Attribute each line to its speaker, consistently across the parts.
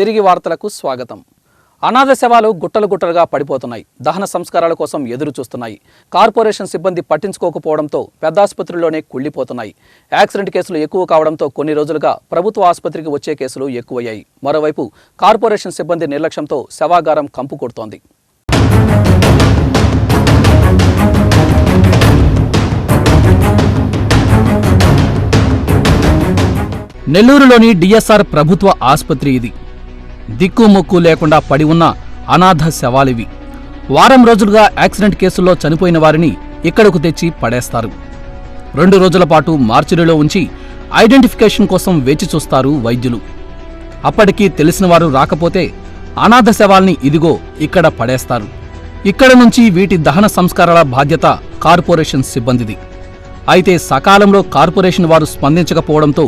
Speaker 1: తిరిగి వార్తలకు స్వాగతం. అనాథ శవాలు గుట్టలుగా పడిపోతున్నాయి. దహన సంస్కారాల కోసం ఎదురు చూస్తున్నాయి. కార్పొరేషన్ సిబ్బంది పట్టించుకోకపోవడంతో పెద్ద ఆసుపత్రుల్లోనే కుళ్లిపోతున్నాయి. యాక్సిడెంట్ కేసులు ఎక్కువ కావడంతో కొన్ని రోజులుగా ప్రభుత్వ ఆసుపత్రికి వచ్చే కేసులు ఎక్కువయ్యాయి. మరోవైపు కార్పొరేషన్ సిబ్బంది నిర్లక్ష్యంతో శవాగారం కంపు కొడుతోంది. నెల్లూరులోని డిఎస్ఆర్ ప్రభుత్వ ఆసుపత్రి ఇది. దిక్కుముక్కు లేకుండా పడి ఉన్న అనాథ శవాలివి. వారం రోజులుగా యాక్సిడెంట్ కేసుల్లో చనిపోయిన వారిని ఇక్కడకు తెచ్చి పడేస్తారు. 2 రోజుల పాటు మార్చురీలో ఉంచి ఐడెంటిఫికేషన్ కోసం వేచి చూస్తారు వైద్యులు. అప్పటికీ తెలిసిన వారు రాకపోతే అనాథ శవాల్ని ఇదిగో ఇక్కడ పడేస్తారు. ఇక్కడ నుంచి వీటి దహన సంస్కారాల బాధ్యత కార్పొరేషన్ సిబ్బందిది. అయితే సకాలంలో కార్పొరేషన్ వారు స్పందించకపోవడంతో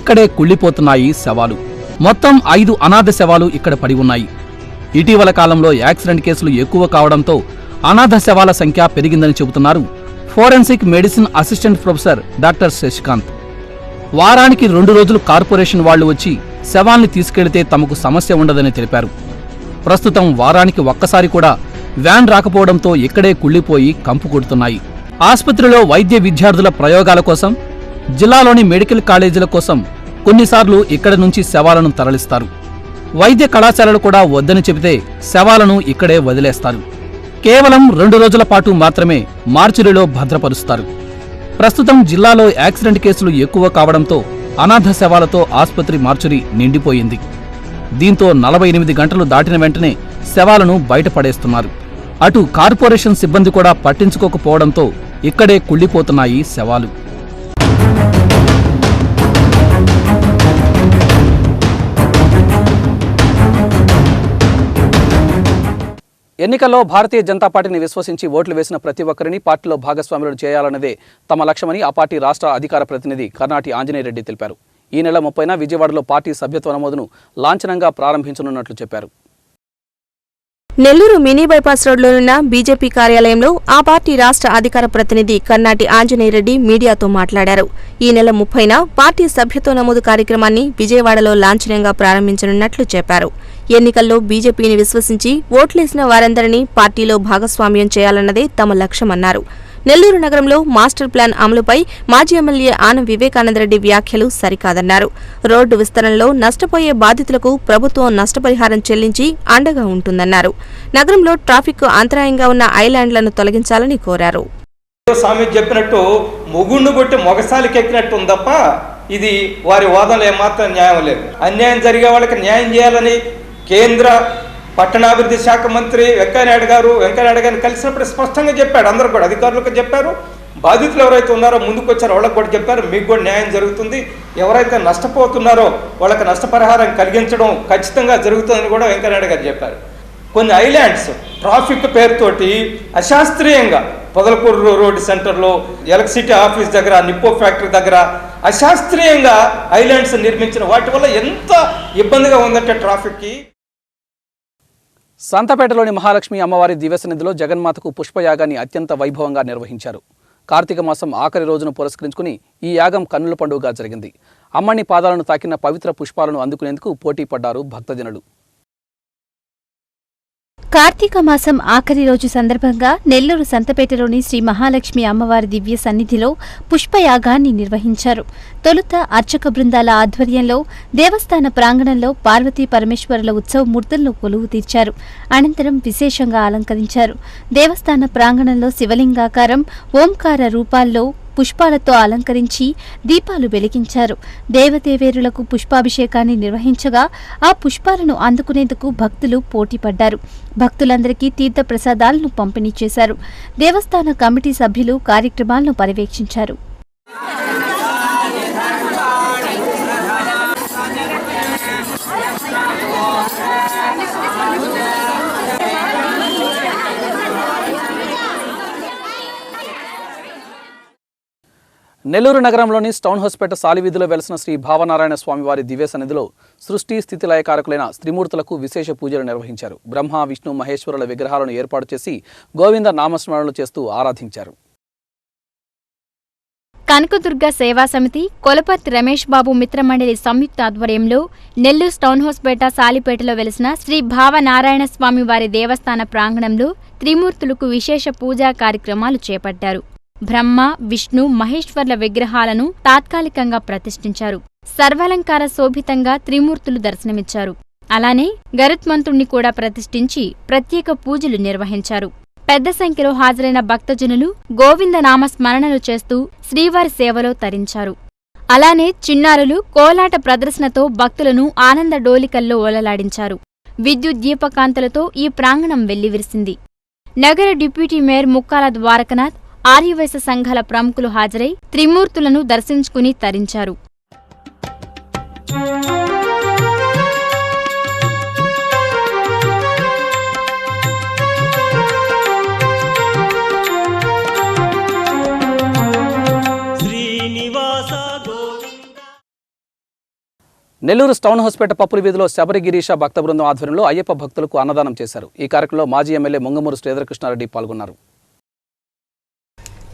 Speaker 1: ఇక్కడే కుళ్లిపోతున్నాయి శవాలు. మొత్తం 5 అనాథ శవాలు ఇక్కడ పడి ఉన్నాయి. ఇటీవల కాలంలో యాక్సిడెంట్ కేసులు ఎక్కువ కావడంతో అనాథ శవాల సంఖ్య పెరిగిందని చెబుతున్నారు forensic medicine assistant professor doctor Shashikant. వారానికి 2 రోజులు కార్పొరేషన్ వాళ్లు వచ్చి శవాల్ని తీసుకెళ్తే తమకు సమస్య ఉండదని తెలిపారు. ప్రస్తుతం వారానికి ఒక్కసారి కూడా వ్యాన్ రాకపోవడంతో ఇక్కడే కుళ్లిపోయి కంపు కొడుతున్నాయి. ఆసుపత్రిలో వైద్య విద్యార్థుల ప్రయోగాల కోసం, జిల్లాలోని మెడికల్ కాలేజీల కోసం కొన్నిసార్లు ఇక్కడి నుంచి శవాలను తరలిస్తారు. వైద్య కళాశాలలు కూడా వద్దని చెబితే శవాలను ఇక్కడే వదిలేస్తారు. కేవలం 2 రోజుల పాటు మాత్రమే మార్చురీలో భద్రపరుస్తారు. ప్రస్తుతం జిల్లాలో యాక్సిడెంట్ కేసులు ఎక్కువ కావడంతో అనాథ శవాలతో ఆసుపత్రి మార్చురీ నిండిపోయింది. దీంతో 48 గంటలు దాటిన వెంటనే శవాలను బయటపడేస్తున్నారు. అటు కార్పొరేషన్ సిబ్బంది కూడా పట్టించుకోకపోవడంతో ఇక్కడే కుళ్లిపోతున్నాయి శవాలు. ఎన్నికల్లో భారతీయ జనతా పార్టీని విశ్వసించి ఓట్లు వేసిన ప్రతి ఒక్కరిని పార్టీలో భాగస్వాములను చేయాలన్నదే తమ లక్ష్యమని ఆ పార్టీ రాష్ట్ర అధికార ప్రతినిధి కర్నాటి ఆంజనేయ రెడ్డి తెలిపారు. ఈ నెల 30న విజయవాడలో పార్టీ సభ్యత్వ నమోదును లాంఛనంగా ప్రారంభించనున్నట్లు చెప్పారు.
Speaker 2: నెల్లూరు మినీ బైపాస్ రోడ్లోనున్న బీజేపీ కార్యాలయంలో ఆ పార్టీ రాష్ట్ర అధికార ప్రతినిధి కర్నాటి ఆంజనేయరెడ్డి మీడియాతో మాట్లాడారు. ఈ నెల 30న పార్టీ సభ్యత్వ నమోదు కార్యక్రమాన్ని విజయవాడలో లాంఛనంగా ప్రారంభించనున్నట్లు చెప్పారు. ఎన్నికల్లో బీజేపీని విశ్వసించి ఓట్లేసిన వారందరినీ పార్టీలో భాగస్వామ్యం చేయాలన్నదే తమ లక్ష్యమన్నారు. నెల్లూరు నగరంలో మాస్టర్ ప్లాన్ అమలుపై మాజీ ఎమ్మెల్యే ఆనం వివేకానందరెడ్డి వ్యాఖ్యలు సరికాదన్నారు. రోడ్డు విస్తరణలో నష్టపోయే బాధితులకు ప్రభుత్వం నష్టపరిహారం చెల్లించి అండగా ఉంటుందన్నారు. నగరంలో ట్రాఫిక్ అంతరాయంగా ఉన్న ఐలాండ్లను తొలగించాలని కోరారు.
Speaker 3: స్వామి చెప్పినట్టు మొగుండు కొట్టి మొగసాలికి ఎక్కినట్టు ఉంది తప్ప ఇది వారి వాదనలు ఏమాత్రం న్యాయం లేదు. అన్యాయం జరిగే వాళ్ళకి న్యాయం చేయాలని కేంద్ర పట్టణాభివృద్ధి శాఖ మంత్రి వెంకయ్యనాయుడు గారిని కలిసినప్పుడు స్పష్టంగా చెప్పాడు. అందరూ కూడా అధికారులకు చెప్పారు. బాధితులు ఎవరైతే ఉన్నారో ముందుకు వచ్చారో వాళ్ళకు కూడా చెప్పారు, మీకు కూడా న్యాయం జరుగుతుంది. ఎవరైతే నష్టపోతున్నారో వాళ్ళకి నష్టపరిహారం కలిగించడం ఖచ్చితంగా జరుగుతుందని కూడా వెంకయ్యనాయుడు గారు చెప్పారు. కొన్ని ఐలాండ్స్ ట్రాఫిక్ పేరుతోటి అశాస్త్రీయంగా పొదలకూరు రోడ్డు సెంటర్లో, ఎలక్ట్రిసిటీ ఆఫీస్ దగ్గర, నిప్పో ఫ్యాక్టరీ దగ్గర అశాస్త్రీయంగా ఐలాండ్స్ నిర్మించిన వాటి వల్ల ఎంత ఇబ్బందిగా ఉందంటే ట్రాఫిక్కి.
Speaker 1: సంతపేటలోని మహాలక్ష్మి అమ్మవారి దివ్య సన్నిధిలో జగన్మాతకు పుష్పయాగాన్ని అత్యంత వైభవంగా నిర్వహించారు. కార్తీక మాసం ఆఖరి రోజును పురస్కరించుకుని ఈ యాగం కన్నుల పండుగగా జరిగింది. అమ్మని పాదాలను తాకిన పవిత్ర పుష్పాలను అందుకునేందుకు పోటీ పడ్డారు భక్తజనులు.
Speaker 4: కార్తీక మాసం ఆఖరి రోజు సందర్భంగా నెల్లూరు సంతపేటలోని శ్రీ మహాలక్ష్మి అమ్మవారి దివ్య సన్నిధిలో పుష్పయాగాన్ని నిర్వహించారు. తొలుత అర్చక బృందాల ఆధ్వర్యంలో దేవస్థాన ప్రాంగణంలో పార్వతీ పరమేశ్వరుల ఉత్సవమూర్తులను కొలువు తీర్చారు. అనంతరం విశేషంగా అలంకరించారు. దేవస్థాన ప్రాంగణంలో శివలింగాకారం, ఓంకార రూపాల్లో పుష్పాలతో అలంకరించి దీపాలు వెలిగించారు. దేవదేవేరులకు పుష్పాభిషేకాన్ని నిర్వహించగా ఆ పుష్పాలను అందుకునేందుకు భక్తులు పోటీపడ్డారు. భక్తులందరికీ తీర్థ ప్రసాదాలను పంపిణీ చేశారు. దేవస్థాన కమిటీ సభ్యులు కార్యక్రమాలను పర్యవేక్షించారు.
Speaker 1: నెల్లూరు నగరంలోని స్టౌన్ హౌస్పేట సాలివీధిలో వెలసిన శ్రీ భావనారాయణ స్వామివారి దివ్య సన్నిధిలో సృష్టి స్థితి లయకారకులైన త్రిమూర్తులకు విశేష పూజలు నిర్వహించారు. బ్రహ్మ, విష్ణు, మహేశ్వరుల విగ్రహాలను ఏర్పాటు చేసి గోవింద నామస్మరణలు చేస్తూ ఆరాధించారు.
Speaker 5: కనకదుర్గ సేవా సమితి, కొలపర్తి రమేష్ బాబు మిత్రమండలి సంయుక్త ఆధ్వర్యంలో నెల్లూరు టౌన్హౌస్పేట సాలిపేటలో వెలిసిన శ్రీ భావనారాయణ స్వామి వారి దేవస్థాన ప్రాంగణంలో త్రిమూర్తులకు విశేష పూజా కార్యక్రమాలు చేపట్టారు. బ్రహ్మ, విష్ణు, మహేశ్వర్ల విగ్రహాలను తాత్కాలికంగా ప్రతిష్ఠించారు. సర్వాలంకార శోభితంగా త్రిమూర్తులు దర్శనమిచ్చారు. అలానే గరుత్మంతుణ్ణి కూడా ప్రతిష్ఠించి ప్రత్యేక పూజలు నిర్వహించారు. పెద్ద సంఖ్యలో హాజరైన భక్తజనులు గోవిందనామ స్మరణలు చేస్తూ శ్రీవారి సేవలో తరించారు. అలానే చిన్నారులు కోలాట ప్రదర్శనతో భక్తులను ఆనంద డోలికల్లో ఓలలాడించారు. విద్యుత్ దీపకాంతలతో ఈ ప్రాంగణం వెల్లివిరిసింది. నగర డిప్యూటీ మేయర్ ముక్కాల ద్వారకనాథ్, ఆర్యవైశ్య సంఘాల ప్రముఖులు హాజరై త్రిమూర్తులను దర్శించుకుని తరించారు.
Speaker 1: నెల్లూరు టౌన్హౌస్పేట పప్పుల వీధిలో శబరి గిరీశ భక్త బృందం ఆధ్వర్యంలో అయ్యప్ప భక్తులకు అన్నదానం చేశారు. ఈ కార్యక్రమంలో మాజీ ఎమ్మెల్యే ముంగమూరు శ్రీధరకృష్ణారెడ్డి పాల్గొన్నారు.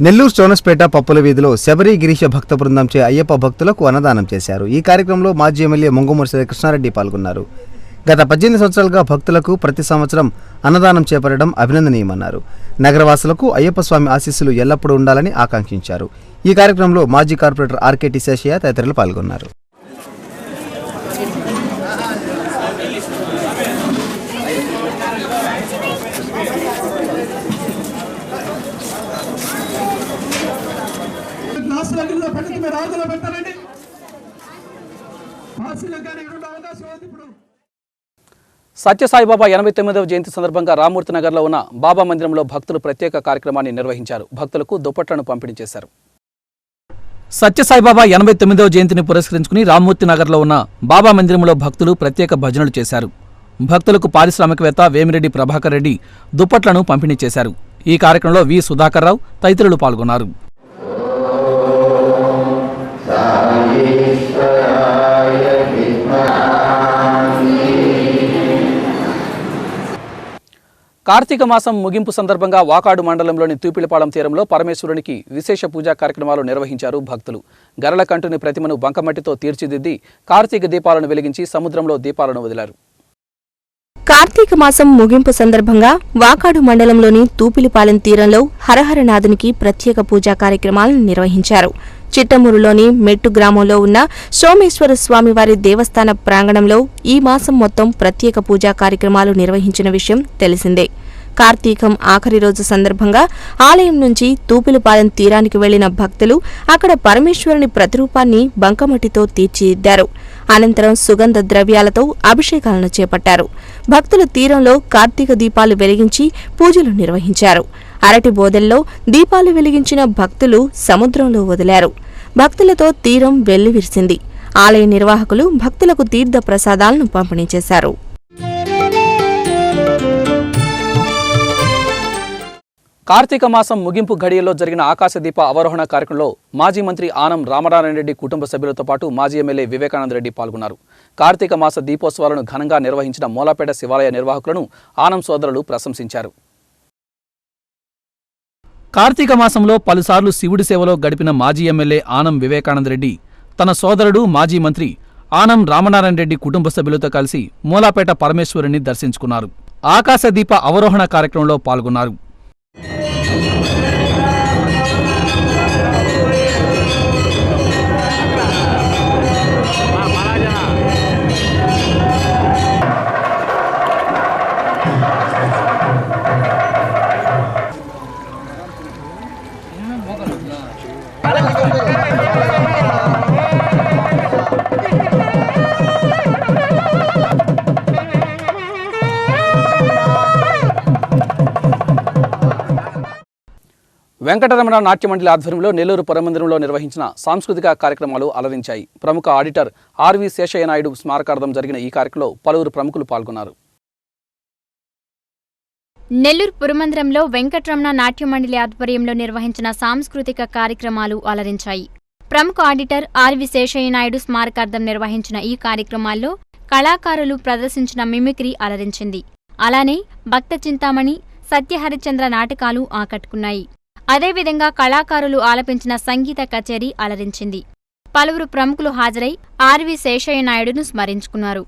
Speaker 6: నెల్లూరు టౌన్హౌస్పేట పప్పుల వీధిలో శబరి గిరీశ భక్త బృందంచే అయ్యప్ప భక్తులకు అన్నదానం చేశారు. ఈ కార్యక్రమంలో మాజీ ఎమ్మెల్యే ముంగమూరు శ్రీధరకృష్ణారెడ్డి పాల్గొన్నారు. గత 18 సంవత్సరాలుగా భక్తులకు ప్రతి సంవత్సరం అన్నదానం చేపట్టడం అభినందనీయమన్నారు. నగరవాసులకు అయ్యప్ప స్వామి ఆశీస్సులు ఎల్లప్పుడూ ఉండాలని ఆకాంక్షించారు. ఈ కార్యక్రమంలో మాజీ కార్పొరేటర్ ఆర్కేటి శేషయ్య తదితరులు పాల్గొన్నారు.
Speaker 1: సత్యసాయిబాబా 89వ జయంతి సందర్భంగా రామ్మూర్తి నగర్లో ఉన్న బాబా మందిరంలో భక్తులు ప్రత్యేక కార్యక్రమాన్ని నిర్వహించారు. భక్తులకు దుప్పట్లను పంపిణీ చేశారు. సత్యసాయిబాబా 89వ జయంతిని పురస్కరించుకుని రామ్మూర్తి నగర్లో ఉన్న బాబా మందిరంలో భక్తులు ప్రత్యేక భజనలు చేశారు. భక్తులకు పారిశ్రామికవేత్త వేమిరెడ్డి ప్రభాకర్ రెడ్డి దుప్పట్లను పంపిణీ చేశారు. ఈ కార్యక్రమంలో వి సుధాకర్ రావు తదితరులు పాల్గొన్నారు. కార్తీక మాసం ముగింపు సందర్భంగా వాకాడు మండలంలోని తూపిలిపాళెం తీరంలో పరమేశ్వరునికి విశేష పూజా కార్యక్రమాలు నిర్వహించారు భక్తులు. గరళకంఠుని ప్రతిమను బంకమట్టితో తీర్చిదిద్ది కార్తీక దీపాలను వెలిగించి సముద్రంలో దీపాలను వదిలారు.
Speaker 2: కార్తీక మాసం ముగింపు సందర్భంగా వాకాడు మండలంలోని తూపిలిపాలెం తీరంలో హరహరనాథునికి ప్రత్యేక పూజా కార్యక్రమాలను నిర్వహించారు. చిట్టమూరులోని మెట్టు గ్రామంలో ఉన్న సోమేశ్వర స్వామివారి దేవస్థాన ప్రాంగణంలో ఈ మాసం మొత్తం ప్రత్యేక పూజా కార్యక్రమాలు నిర్వహించిన విషయం తెలిసిందే. కార్తీకం ఆఖరి రోజు సందర్భంగా ఆలయం నుంచి తూపిలిపాలెం తీరానికి వెళ్లిన భక్తులు అక్కడ పరమేశ్వరుని ప్రతిరూపాన్ని బంకమట్టితో తీర్చిదిద్దారు. అనంతరం సుగంధ ద్రవ్యాలతో అభిషేకాలను చేపట్టారు. భక్తులు తీరంలో కార్తీక దీపాలు వెలిగించి పూజలు నిర్వహించారు. అరటి బోదెల్లో దీపాలు వెలిగించిన భక్తులు సముద్రంలో వదిలారు. భక్తులతో తీరం వెల్లివిరిసింది. ఆలయ నిర్వాహకులు భక్తులకు తీర్థ ప్రసాదాలను పంపిణీ చేశారు.
Speaker 1: కార్తీక మాసం ముగింపు ఘడియల్లో జరిగిన ఆకాశదీప అవరోహణ కార్యక్రమంలో మాజీ మంత్రి ఆనం రామనారాయణ రెడ్డి కుటుంబ సభ్యులతో పాటు మాజీ ఎమ్మెల్యే వివేకానంద రెడ్డి పాల్గొన్నారు. కార్తీక మాస దీపోత్సవాలను ఘనంగా నిర్వహించిన మూలాపేట శివాలయ నిర్వాహకులను ఆనం సోదరులు ప్రశంసించారు. కార్తీక మాసంలో పలుసార్లు శివుడి సేవలో గడిపిన మాజీ ఎమ్మెల్యే ఆనం వివేకానంద రెడ్డి తన సోదరుడు మాజీ మంత్రి ఆనం రామనారాయణ రెడ్డి కుటుంబ సభ్యులతో కలిసి మూలాపేట పరమేశ్వరుని దర్శించుకున్నారు. ఆకాశదీప అవరోహణ కార్యక్రమంలో పాల్గొన్నారు. వెంకటరమణ నాట్యమండలి ఆధ్వర్యంలో నెల్లూరు పురమందిరంలో నిర్వహించిన సాంస్కృతిక కార్యక్రమాలు అలరించాయి. ప్రముఖ ఆడిటర్ ఆర్వి శేషయ్య నాయుడు స్మారకార్థం జరిగిన ఈ కార్యక్రమంలో పలువురు ప్రముఖులు పాల్గొన్నారు.
Speaker 5: నెల్లూరు పురమందిరంలో వెంకటరమణ నాట్యమండలి ఆధ్వర్యంలో నిర్వహించిన సాంస్కృతిక కార్యక్రమాలు అలరించాయి. ప్రముఖ ఆడిటర్ ఆర్వి శేషయ్య నాయుడు స్మారకార్థం నిర్వహించిన ఈ కార్యక్రమాల్లో కళాకారులు ప్రదర్శించిన మిమిక్రీ అలరించింది. అలానే భక్త చింతామణి, సత్యహరిచంద్ర నాటకాలు ఆకట్టుకున్నాయి. అదేవిధంగా కళాకారులు ఆలపించిన సంగీత కచేరీ అలరించింది. పలువురు ప్రముఖులు హాజరై ఆర్వి శేషయ్య నాయుడును స్మరించుకున్నారు.